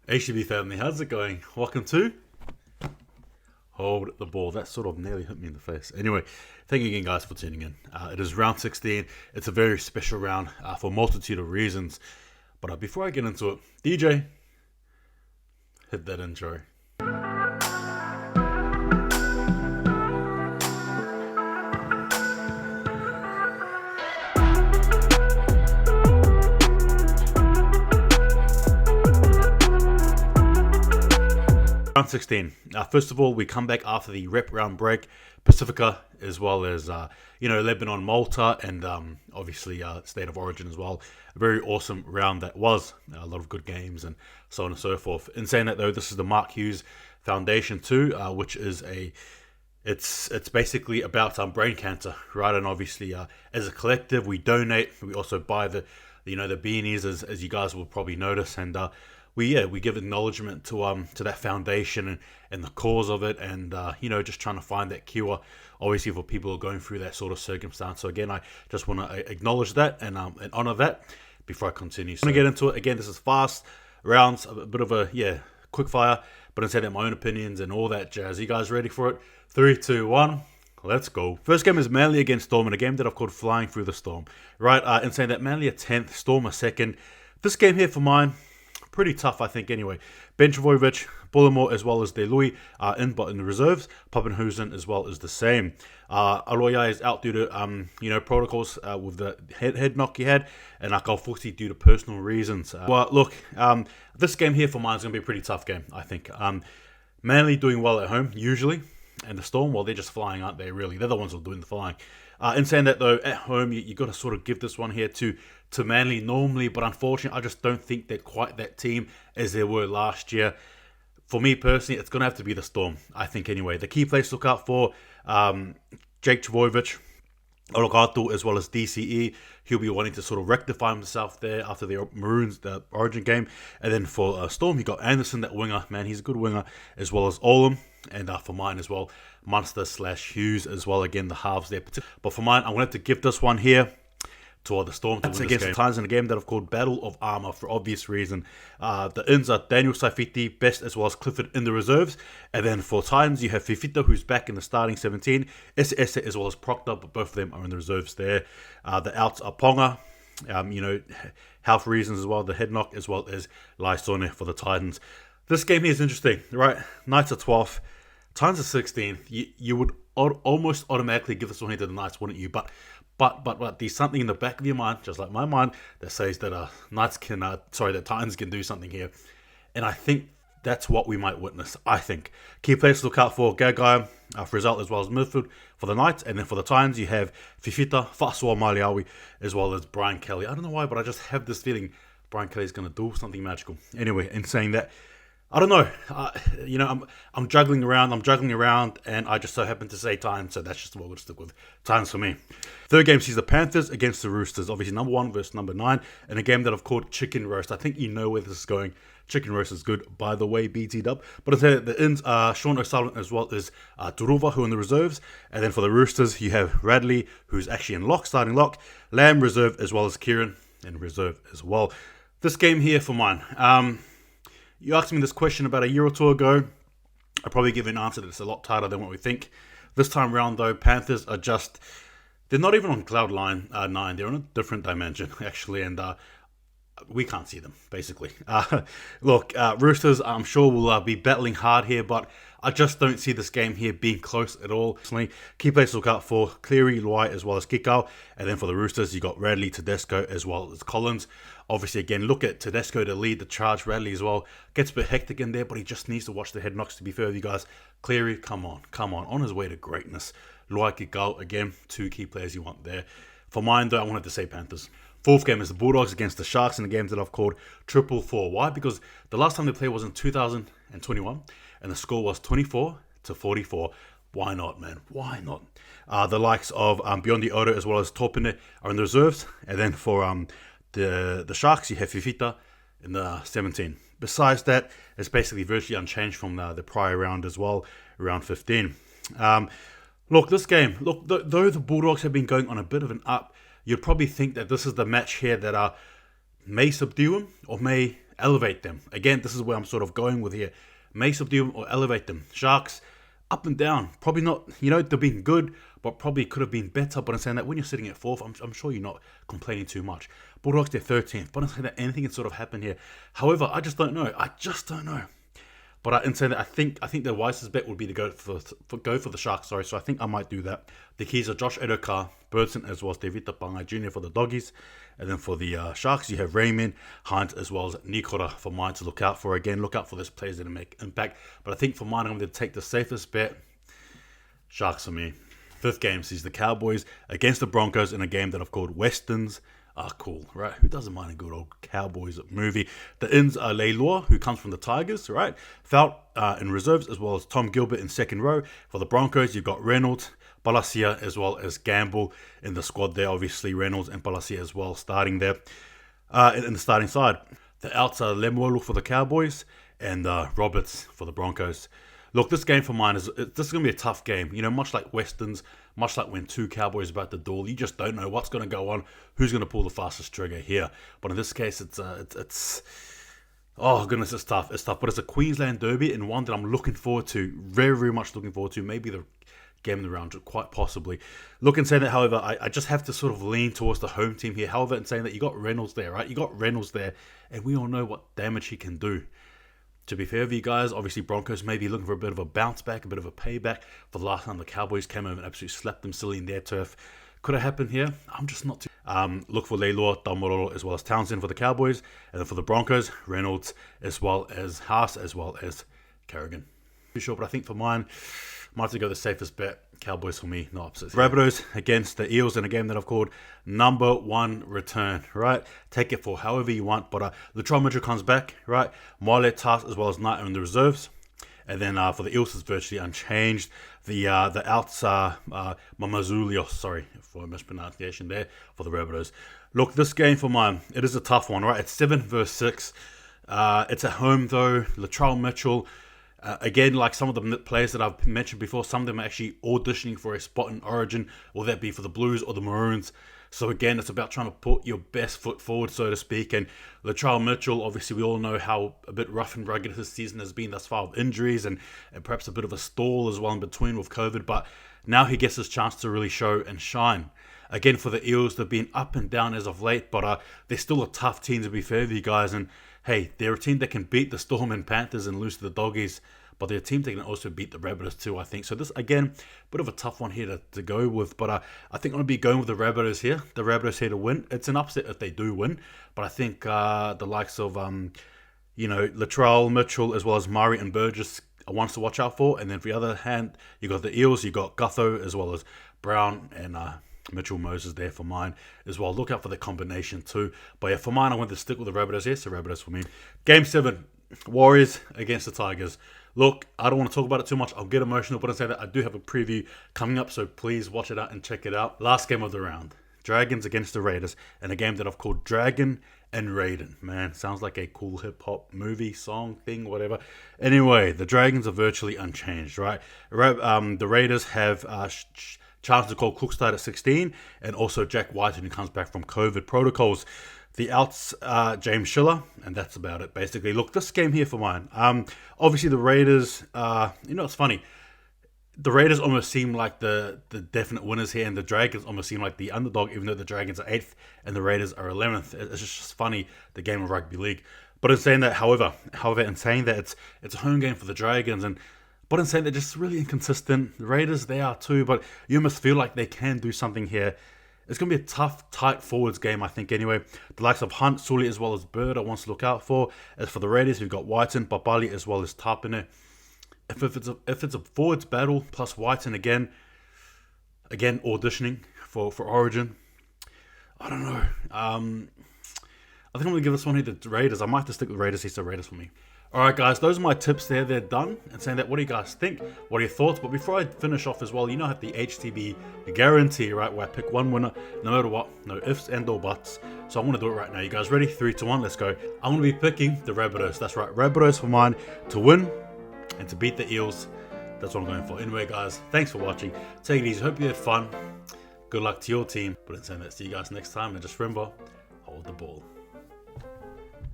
HB family, how's it going? Welcome to Hold the Ball. That sort of nearly hit me in the face. Anyway, thank you again, guys, for tuning in. It is round 16. It's a very special round for a multitude of reasons. But before I get into it, DJ, hit that intro. Round 16. First of all, we come back after the rep round break. Pacifica, as well as Lebanon, Malta, and obviously State of Origin as well. A very awesome round that was. A lot of good games and so on and so forth. In saying that though, this is the Mark Hughes Foundation 2, which is it's basically about brain cancer, right? And obviously, as a collective, we donate. We also buy the beanies, as you guys will probably notice, and we give acknowledgement to that foundation and the cause of it, and just trying to find that cure, obviously, for people who are going through that sort of circumstance. So again, I just want to acknowledge that and honor that before I continue. So I'm gonna get into it. Again, this is fast rounds, a bit of a quick fire, but instead of my own opinions and all that jazz. Are you guys ready for it? 3, 2, 1. Let's go. First game is Manly against Storm, in a game that I've called Flying Through the Storm. Right, in saying that Manly are 10th, Storm are 2nd. This game here for mine, pretty tough, I think, anyway. Ben Trbojevic, Bullimore, as well as DeLuy are in, but in the reserves. Pappenhuisen as well as the same. Aloya is out due to, protocols with the head knock he had, and Akalfusi due to personal reasons. Look, this game here for mine is going to be a pretty tough game, I think. Manly doing well at home, usually, and the Storm, well, they're just flying, aren't they, really? They're the ones who are doing the flying. In saying that, though, at home, you got to sort of give this one here to Manly normally, but unfortunately, I just don't think they're quite that team as they were last year. For me personally, it's going to have to be the Storm, I think, anyway. The key players to look out for, Jake Trbojevic, Ologato, as well as DCE. He'll be wanting to sort of rectify himself there after the Maroons, the Origin game. And then for Storm, you got Anderson, that winger. Man, he's a good winger, as well as Olam. And for mine as well, Munster/Hughes as well. Again, the halves there. But for mine, I'm going to have to give this one here to the Storm. That's against the Titans in a game that I've called Battle of Armour for obvious reason. The ins are Daniel Saifiti, Best, as well as Clifford in the reserves. And then for Titans, you have Fifita, who's back in the starting 17. Esse as well as Proctor, but both of them are in the reserves there. The outs are Ponga, health reasons as well, the head knock, as well as Laisone for the Titans. This game here is interesting, right? Knights are 12th, Titans are 16th. You would almost automatically give this one here to the Knights, wouldn't you? But there's something in the back of your mind, just like my mind, that says that that Titans can do something here, and I think that's what we might witness. I think key players to look out for: Gagai, Frizzell, as well as midfield for the Knights, and then for the Titans you have Fifita, Fasua Maliawi, as well as Brian Kelly. I don't know why, but I just have this feeling Brian Kelly is going to do something magical. Anyway, in saying that, I don't know. I'm juggling around, and I just so happen to say Titans, so that's just what we'll stick with. Titans for me. Third game sees the Panthers against the Roosters. Obviously, number 1 versus number 9, in a game that I've called Chicken Roast. I think you know where this is going. Chicken Roast is good, by the way, BT Dub. But I'll tell you, the ins are Sean O'Sullivan as well as Turuva, who are in the reserves. And then for the Roosters, you have Radley, who's actually in lock, starting lock. Lamb reserve, as well as Kieran in reserve as well. This game here for mine. You asked me this question about a year or two ago. I'll probably give an answer that's a lot tighter than what we think. This time around, though, Panthers are they're not even on cloud 9. They're on a different dimension, actually, and we can't see them, basically. Roosters, I'm sure, will be battling hard here, but I just don't see this game here being close at all. Key players to look out for: Cleary, Luai, as well as Kikau. And then for the Roosters, you got Radley, Tedesco, as well as Collins. Obviously, again, look at Tedesco to lead the charge. Radley as well. Gets a bit hectic in there, but he just needs to watch the head knocks, to be fair with you guys. Cleary, come on his way to greatness. Luai, Kikau, again, 2 key players you want there. For mine, though, I wanted to say Panthers. Fourth game is the Bulldogs against the Sharks in the games that I've called Triple 4. Why? Because the last time they played was in 2021, and the score was 24-44. Why not, man? Why not? The likes of Biondi Odo as well as Topine are in the reserves, and then for the Sharks, you have Fifita in the 17. Besides that, it's basically virtually unchanged from the prior round as well, round 15. This game, though the Bulldogs have been going on a bit of an up, you'd probably think that this is the match here that may subdue them or may elevate them. Again, this is where I'm sort of going with here. May subdue them or elevate them. Sharks, up and down. Probably not, they've been good, but probably could have been better. But I'm saying that when you're sitting at 4th, I'm sure you're not complaining too much. Bulldogs, they're 13th. But I'm saying that anything can sort of happen here. However, I just don't know. But in saying that, I think the wisest bet would be to go for the Sharks. Sorry, so I think I might do that. The keys are Josh Edokar, Birdson, as well as Fifita Pangai Jr. for the Doggies, and then for the Sharks you have Raymond, Hunt, as well as Nikora for mine to look out for. Again, look out for those players that make impact. But I think for mine, I'm going to take the safest bet. Sharks for me. 5th game sees the Cowboys against the Broncos in a game that I've called Westerns are cool, right? Who doesn't mind a good old Cowboys movie? The ins are Leilua, who comes from the Tigers, right? Felt in reserves, as well as Tom Gilbert in 2nd row. For the Broncos, you've got Reynolds, Palacia, as well as Gamble in the squad there. Obviously, Reynolds and Palacia as well starting there in the starting side. The outs are Lemuelu for the Cowboys and Roberts for the Broncos. Look, this game for mine this is going to be a tough game. much like Westerns, much like when 2 Cowboys about to duel, you just don't know what's going to go on, who's going to pull the fastest trigger here. But in this case, it's oh goodness, it's tough. It's tough, but it's a Queensland derby and one that I'm looking forward to, very, very much looking forward to. Maybe the game in the round, quite possibly. Look, and saying that, however, I just have to sort of lean towards the home team here. However, in saying that, you got Reynolds there, right? You got Reynolds there, and we all know what damage he can do. To be fair with you guys, obviously Broncos may be looking for a bit of a bounce back, a bit of a payback for the last time the Cowboys came over and absolutely slapped them silly in their turf. Could have happened here. I'm just not too... look for Leilua, Dalmororo, as well as Townsend for the Cowboys. And then for the Broncos, Reynolds, as well as Haas, as well as Carrigan. Too sure, but I think for mine, might have to go the safest bet. Cowboys for me, no upsets. Rabbitohs against the Eels in a game that I've called number 1 return, right? Take it for however you want, but Latrell Mitchell comes back, right? Marlette, Tass, as well as Knight are in the reserves. And then for the Eels, it's virtually unchanged. The outs are Mamazulio, sorry for mispronunciation there, for the Rabbitohs. Look, this game for mine, it is a tough one, right? It's 7 versus 6. It's at home though. Latrell Mitchell, again, like some of the players that I've mentioned before, some of them are actually auditioning for a spot in Origin, or that be for the Blues or the Maroons. So again, it's about trying to put your best foot forward, so to speak. And Latrell Mitchell, obviously, we all know how a bit rough and rugged his season has been thus far with injuries and perhaps a bit of a stall as well in between with COVID. But now he gets his chance to really show and shine. Again, for the Eels, they've been up and down as of late, but they're still a tough team, to be fair with you guys. And hey, they're a team that can beat the Storm and Panthers and lose to the Doggies, but they're a team that can also beat the Rabbitohs too, I think. So this, again, bit of a tough one here to go with, but I think I'm going to be going with the Rabbitohs here. The Rabbitohs here to win. It's an upset if they do win, but I think the likes of, Latrell Mitchell, as well as Murray and Burgess are ones to watch out for. And then for the other hand, you got the Eels, you got Gutho, as well as Brown and Mitchell Moses there for mine as well. Look out for the combination too. But yeah, for mine, I want to stick with the Rabbitohs here, so Rabbitohs for me. Game 7, Warriors against the Tigers. Look, I don't want to talk about it too much. I'll get emotional, but I say that I do have a preview coming up, so please watch it out and check it out. Last game of the round, Dragons against the Raiders, and a game that I've called Dragin and Raidin. Man, sounds like a cool hip-hop movie, song, thing, whatever. Anyway, the Dragons are virtually unchanged, right? The Raiders have Charles Nicole Cookstad at 16, and also Jack Whiten, who comes back from COVID protocols. The outs are James Schiller, and that's about it, basically. Look, this game here for mine. Obviously, the Raiders, it's funny. The Raiders almost seem like the definite winners here, and the Dragons almost seem like the underdog, even though the Dragons are 8th and the Raiders are 11th. It's just funny, the game of rugby league. But in saying that, however, in saying that, it's a home game for the Dragons, but in saying they're just really inconsistent. The Raiders, they are too, but you almost feel like they can do something here. It's going to be a tough, tight forwards game, I think, anyway. The likes of Hunt, Sully, as well as Bird, I want to look out for. As for the Raiders, we've got Whiten, Papali, as well as Tapine. If it's a forwards battle, plus Whiten again auditioning for Origin, I don't know. I think I'm going to give this one here to the Raiders. I might have to stick with Raiders. He's the Raiders for me. Alright guys, those are my tips there. They're done. And saying that, what do you guys think? What are your thoughts? But before I finish off as well, I have the HTB guarantee, right? Where I pick one winner, no matter what. No ifs and or buts. So I'm going to do it right now. You guys ready? 3, 2, 1, let's go. I'm going to be picking the Rabbitohs. That's right, Rabbitohs for mine to win and to beat the Eels. That's what I'm going for. Anyway guys, thanks for watching. Take it easy. Hope you had fun. Good luck to your team. But in saying that, see you guys next time. And just remember, hold the ball.